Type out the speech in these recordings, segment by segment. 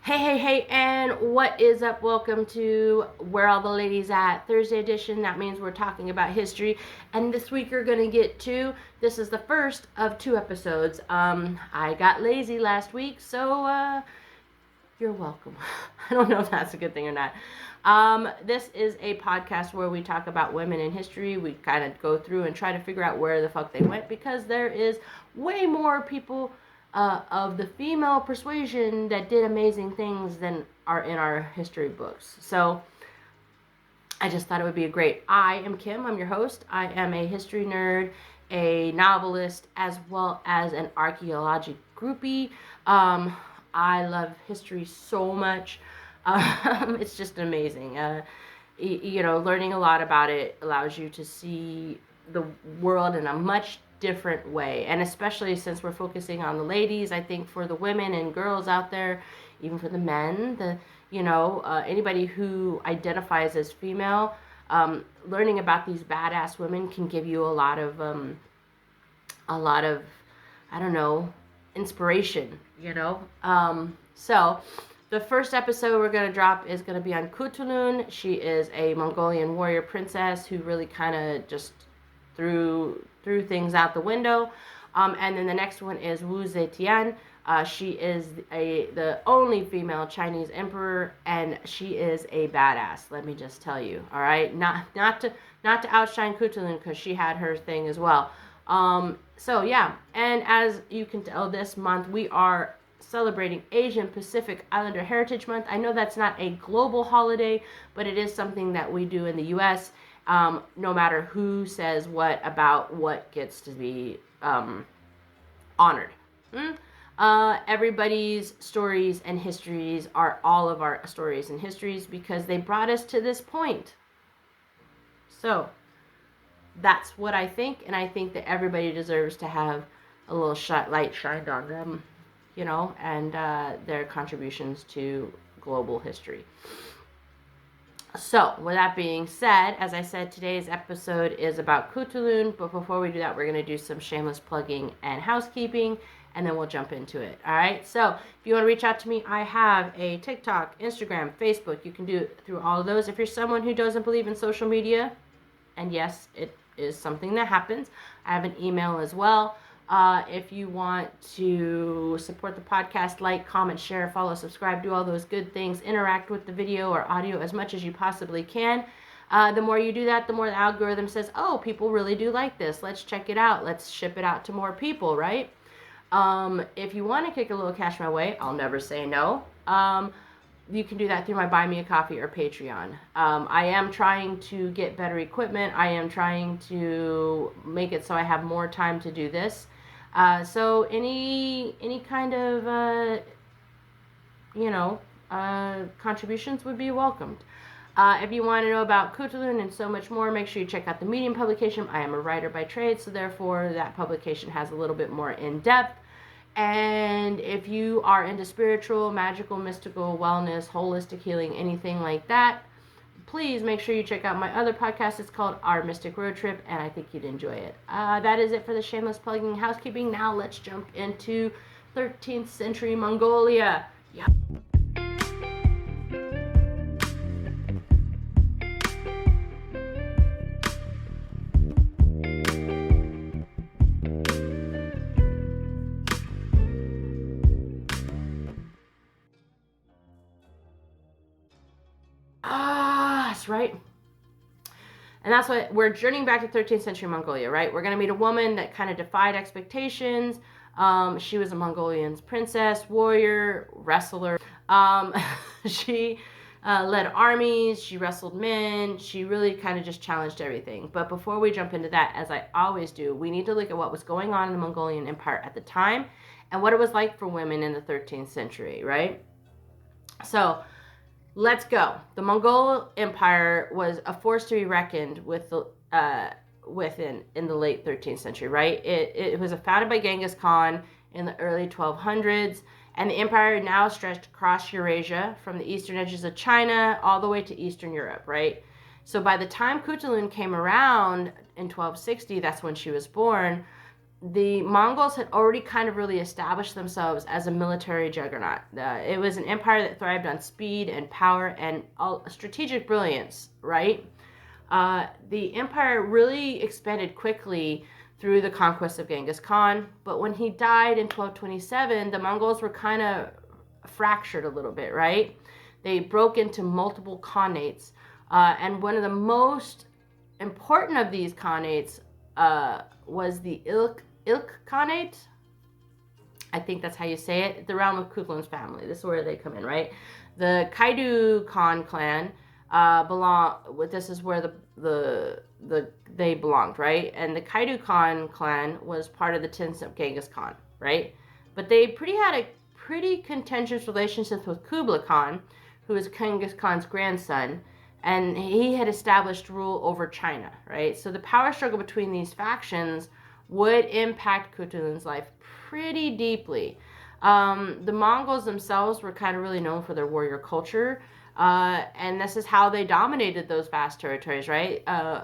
Hey, and what is up? Welcome to Where All the Ladies At, Thursday edition. That means we're talking about history, and this week you're going to get this is the first of 2 episodes. I got lazy last week, so you're welcome. I don't know if that's a good thing or not. This is a podcast where we talk about women in history. We kind of go through and try to figure out where the fuck they went, because there is way more people of the female persuasion that did amazing things than are in our history books. So I just thought it would be I am Kim. I'm your host. I am a history nerd, a novelist, as well as an archaeology groupie. I love history so much. It's just amazing. Learning a lot about it allows you to see the world in a much different way, and especially since we're focusing on the ladies, I think for the women and girls out there, even for the men, anybody who identifies as female, learning about these badass women can give you a lot of I don't know, inspiration. So the first episode we're going to drop is going to be on Khutulun. She is a Mongolian warrior princess who really kind of just threw things out the window. And then the next one is Wu Zetian. She is the only female Chinese emperor, and she is a badass. Let me just tell you. All right, not to outshine Khutulun, because she had her thing as well. So yeah, and as you can tell, this month we are celebrating Asian Pacific Islander Heritage Month. I know that's not a global holiday, but it is something that we do in the U.S. No matter who says what about what gets to be honored. Everybody's stories and histories are all of our stories and histories, because they brought us to this point. So that's what I think, and I think that everybody deserves to have a little light shined on them, and their contributions to global history. So, with that being said, as I said, today's episode is about Khutulun, but before we do that, we're going to do some shameless plugging and housekeeping, and then we'll jump into it. All right? So, if you want to reach out to me, I have a TikTok, Instagram, Facebook. You can do it through all of those. If you're someone who doesn't believe in social media, and yes, it is something that happens, I have an email as well. If you want to support the podcast, like, comment, share, follow, subscribe, do all those good things, interact with the video or audio as much as you possibly can. The more you do that, the more the algorithm says, oh, people really do like this. Let's check it out. Let's ship it out to more people, right? If you want to kick a little cash my way, I'll never say no. You can do that through my Buy Me a Coffee or Patreon. I am trying to get better equipment. I am trying to make it so I have more time to do this. So any kind of, contributions would be welcomed. If you want to know about Khutulun and so much more, make sure you check out the Medium publication. I am a writer by trade, so therefore that publication has a little bit more in-depth. And if you are into spiritual, magical, mystical, wellness, holistic healing, anything like that, please make sure you check out my other podcast. It's called Our Mystic Road Trip, and I think you'd enjoy it. That is it for the shameless plugging and housekeeping. Now let's jump into 13th century Mongolia. Yeah. Right? And that's what we're journeying back to 13th century Mongolia, right? We're going to meet a woman that kind of defied expectations. She was a Mongolian princess, warrior, wrestler. She led armies. She wrestled men. She really kind of just challenged everything. But before we jump into that, as I always do, we need to look at what was going on in the Mongolian Empire at the time and what it was like for women in the 13th century, right? So let's go. The Mongol Empire was a force to be reckoned with in the late 13th century, right? It was founded by Genghis Khan in the early 1200s, and the empire now stretched across Eurasia from the eastern edges of China all the way to Eastern Europe, right? So by the time Khutulun came around in 1260, that's when she was born, the Mongols had already kind of really established themselves as a military juggernaut. It was an empire that thrived on speed and power and strategic brilliance, right? The empire really expanded quickly through the conquest of Genghis Khan, but when he died in 1227, the Mongols were kind of fractured a little bit, right? They broke into multiple khanates, and one of the most important of these khanates was the Ilk Khanate. I think that's how you say it. The realm of Khutulun's family. This is where they come in, right? The Kaidu Khan clan this is where they belonged, right? And the Kaidu Khan clan was part of the tents of Genghis Khan, right? But they had a pretty contentious relationship with Kublai Khan, who was Genghis Khan's grandson, and he had established rule over China, right? So the power struggle between these factions would impact Khutulun's life pretty deeply. The Mongols themselves were kind of really known for their warrior culture, and this is how they dominated those vast territories, right?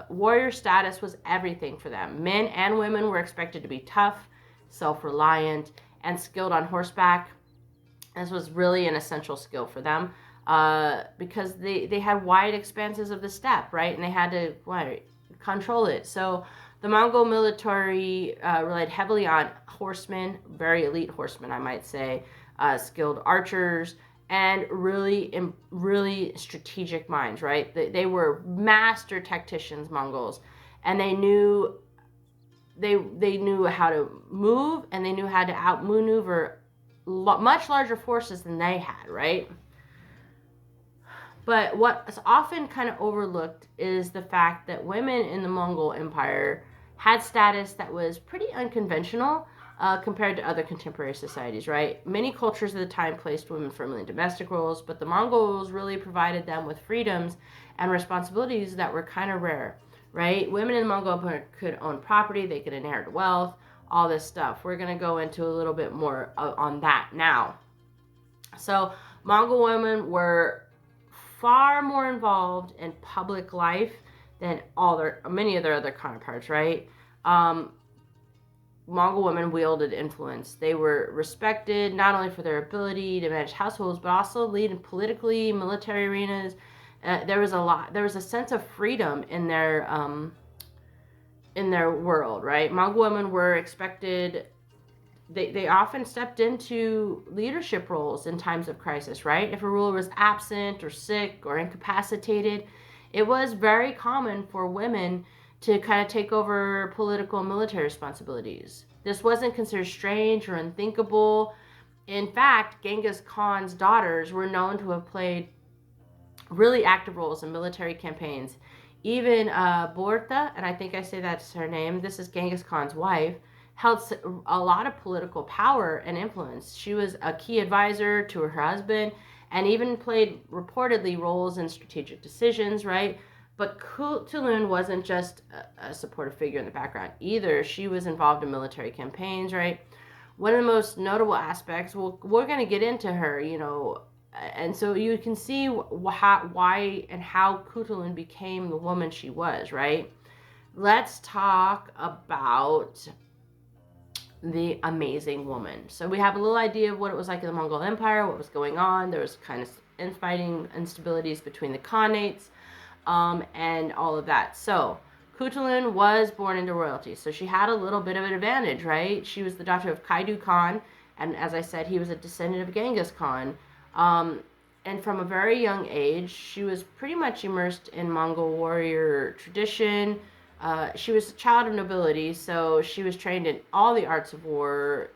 Warrior status was everything for them. Men and women were expected to be tough, self-reliant, and skilled on horseback. This was really an essential skill for them, because they had wide expanses of the steppe, right? And they had to control it. So the Mongol military relied heavily on horsemen, very elite horsemen, I might say, skilled archers, and really strategic minds, right? They were master tacticians, Mongols, and they knew how to move, and they knew how to outmaneuver much larger forces than they had, right? But what's often kind of overlooked is the fact that women in the Mongol Empire had status that was pretty unconventional compared to other contemporary societies, right? Many cultures at the time placed women firmly in domestic roles, but the Mongols really provided them with freedoms and responsibilities that were kind of rare, right? Women in the Mongol Empire could own property, they could inherit wealth, all this stuff. We're going to go into a little bit more on that now. So Mongol women were far more involved in public life than many of their other counterparts, right? Mongol women wielded influence. They were respected not only for their ability to manage households, but also lead in politically, military arenas. There was a sense of freedom in their world, right? Mongol women were expected. They often stepped into leadership roles in times of crisis, right? If a ruler was absent or sick or incapacitated, it was very common for women to kind of take over political and military responsibilities. This wasn't considered strange or unthinkable. In fact, Genghis Khan's daughters were known to have played really active roles in military campaigns. Even Borta, and I think I say that's her name, this is Genghis Khan's wife, held a lot of political power and influence. She was a key advisor to her husband and even played reportedly roles in strategic decisions, right? But Khutulun wasn't just a supportive figure in the background either. She was involved in military campaigns, right? One of the most notable aspects, we're going to get into her, and so you can see why and how Khutulun became the woman she was, right? Let's talk about the amazing woman. So we have a little idea of what it was like in the Mongol Empire, what was going on. There was kind of infighting, instabilities between the khanates, and all of that. So Khutulun was born into royalty, so she had a little bit of an advantage, right? She was the daughter of Kaidu Khan, and as I said, he was a descendant of Genghis Khan. And from a very young age, she was pretty much immersed in Mongol warrior tradition. She was a child of nobility, so she was trained in all the arts of war,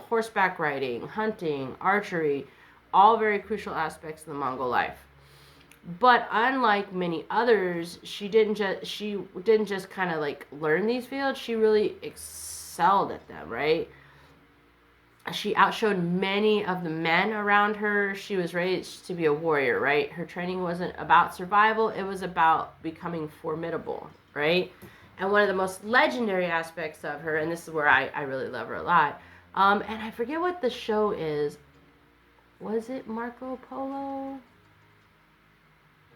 horseback riding, hunting, archery, all very crucial aspects of the Mongol life. But unlike many others, she didn't just kind of like learn these fields. She really excelled at them, right? She outshowed many of the men around her. She was raised to be a warrior, right? Her training wasn't about survival. It was about becoming formidable, right? And one of the most legendary aspects of her, and this is where I really love her a lot, and I forget what the show is. Was it Marco Polo?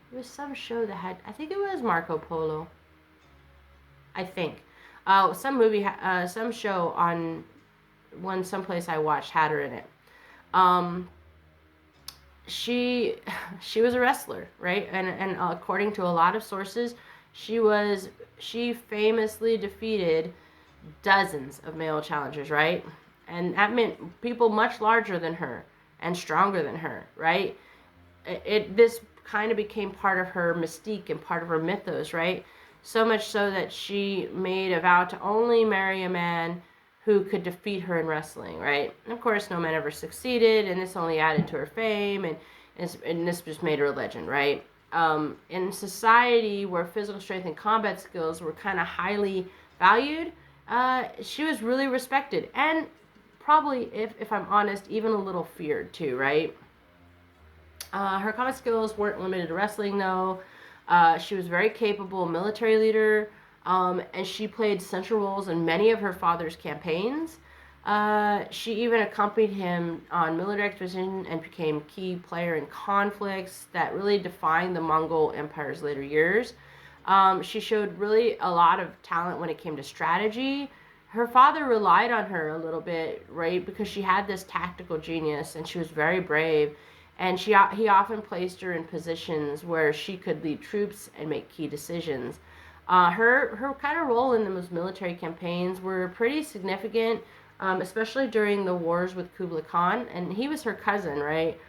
It was some show that had, I think it was Marco Polo. I think. Some show on someplace I watched had her in it. Um, she she was a wrestler, right? And according to a lot of sources, she famously defeated dozens of male challengers, right? And that meant people much larger than her and stronger than her, right? This kind of became part of her mystique and part of her mythos, right? So much so that she made a vow to only marry a man who could defeat her in wrestling, right? And of course, no man ever succeeded, and this only added to her fame, and this just made her a legend, right? In society where physical strength and combat skills were kind of highly valued, she was really respected, and probably, if I'm honest, even a little feared too, right? Her combat skills weren't limited to wrestling, though. She was very capable military leader, and she played central roles in many of her father's campaigns. She even accompanied him on military expeditions and became a key player in conflicts that really defined the Mongol Empire's later years. She showed really a lot of talent when it came to strategy. Her father relied on her a little bit, right, because she had this tactical genius and she was very brave. And he often placed her in positions where she could lead troops and make key decisions. Her kind of role in those military campaigns were pretty significant, especially during the wars with Kublai Khan, and he was her cousin, right?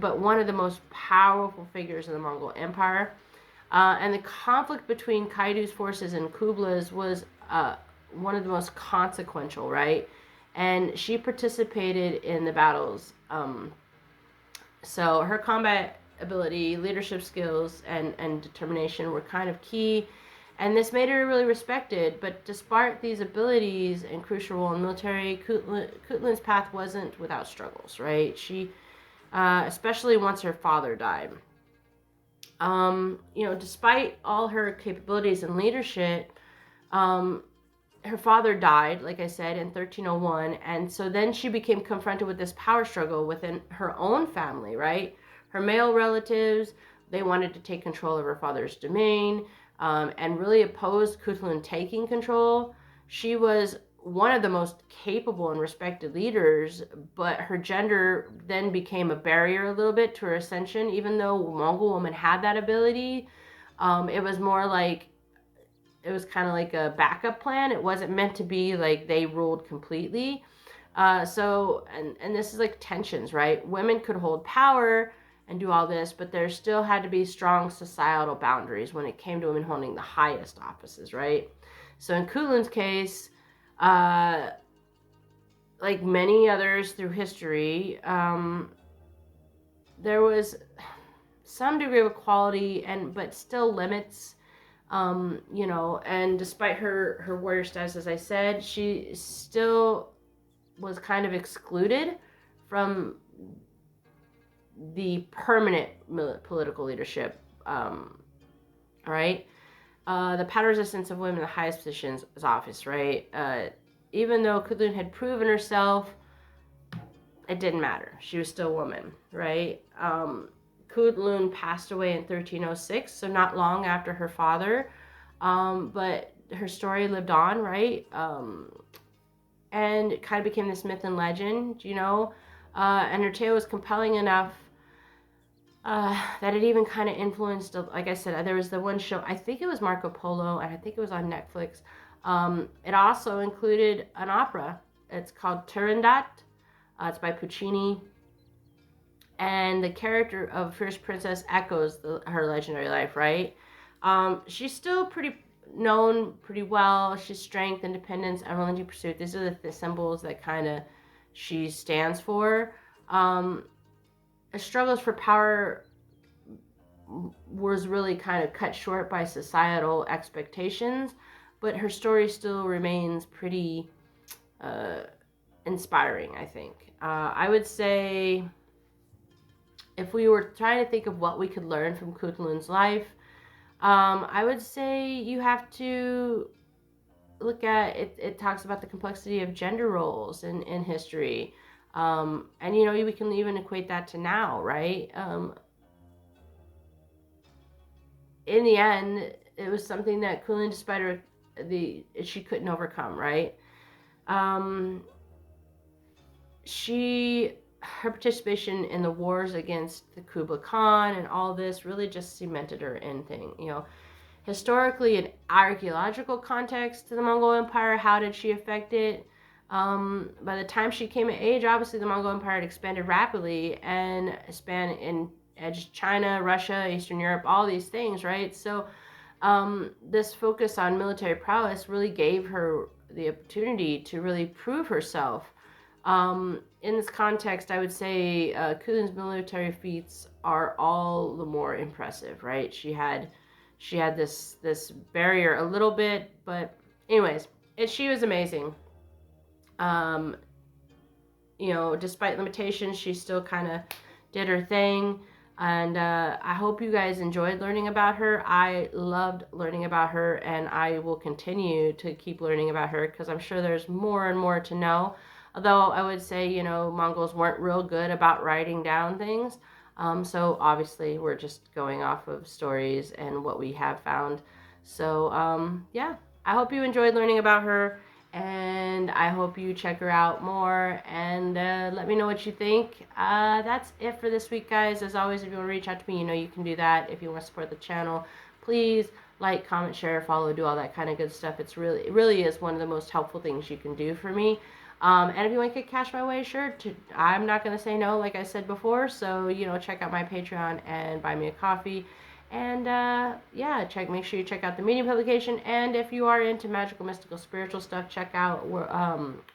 But one of the most powerful figures in the Mongol Empire. And the conflict between Kaidu's forces and Kublai's was one of the most consequential, right? And she participated in the battles. So her combat ability, leadership skills, and determination were kind of key, and this made her really respected. But despite these abilities and crucial role in the military, Khutulun's path wasn't without struggles, right? She, especially once her father died. Despite all her capabilities and leadership, her father died, like I said, in 1301, and so then she became confronted with this power struggle within her own family, right? Her male relatives, they wanted to take control of her father's domain, and really opposed Khutulun taking control. She was one of the most capable and respected leaders, but her gender then became a barrier a little bit to her ascension. Even though Mongol women had that ability, it was more like it was kind of like a backup plan. It wasn't meant to be like they ruled completely. And this is like tensions, right? Women could hold power and do all this, but there still had to be strong societal boundaries when it came to women holding the highest offices, right? So in Khutulun's case, like many others through history, there was some degree of equality, but still limits. And despite her warrior status, as I said, she still was kind of excluded from the permanent political leadership. All right. The power resistance of women in the highest positions is obvious, right? Even though Khutulun had proven herself, it didn't matter. She was still a woman, right? Khutulun passed away in 1306, so not long after her father, but her story lived on, right? And it kind of became this myth and legend, and her tale was compelling enough that it even kind of influenced, like I said, there was the one show, I think it was Marco Polo, and I think it was on Netflix. It also included an opera. It's called Turandot. It's by Puccini. And the character of Fierce Princess echoes her legendary life, right? She's still known pretty well. She's strength, independence, unrelenting pursuit. These are the symbols that kind of she stands for. Her struggles for power was really kind of cut short by societal expectations, but her story still remains pretty inspiring, I think. I would say, if we were trying to think of what we could learn from Khutulun's life, I would say you have to look at it. It talks about the complexity of gender roles in history. And, we can even equate that to now, right? In the end, it was something that Khutulun, despite her she couldn't overcome, right? Um, her participation in the wars against the Kublai Khan and all this really just cemented her in thing. You know, historically and archaeological context to the Mongol Empire, how did she affect it? By the time she came of age, obviously the Mongol Empire had expanded rapidly and spanned in edged China, Russia, Eastern Europe, all these things, right? So this focus on military prowess really gave her the opportunity to really prove herself. In this context, I would say Khutulun's military feats are all the more impressive, right? She had this barrier a little bit, but anyways, she was amazing. Um, you know, despite limitations, she still kind of did her thing. And I hope you guys enjoyed learning about her. I loved learning about her, and I will continue to keep learning about her because I'm sure there's more and more to know. Although I would say, you know, Mongols weren't real good about writing down things. So obviously we're just going off of stories and what we have found. So yeah, I hope you enjoyed learning about her, and I hope you check her out more and let me know what you think. That's it for this week, guys. As always, if you want to reach out to me, you know you can do that. If you want to support the channel, please like, comment, share, follow, do all that kind of good stuff. It really is one of the most helpful things you can do for me. And if you want to get cash my way, sure. I'm not going to say no, like I said before. So, you know, check out my Patreon and buy me a coffee. And yeah, make sure you check out the Medium publication. And if you are into magical, mystical, spiritual stuff, check out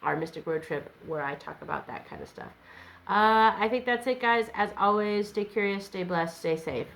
our Mystic Road Trip, where I talk about that kind of stuff. I think that's it, guys. As always, stay curious, stay blessed, stay safe.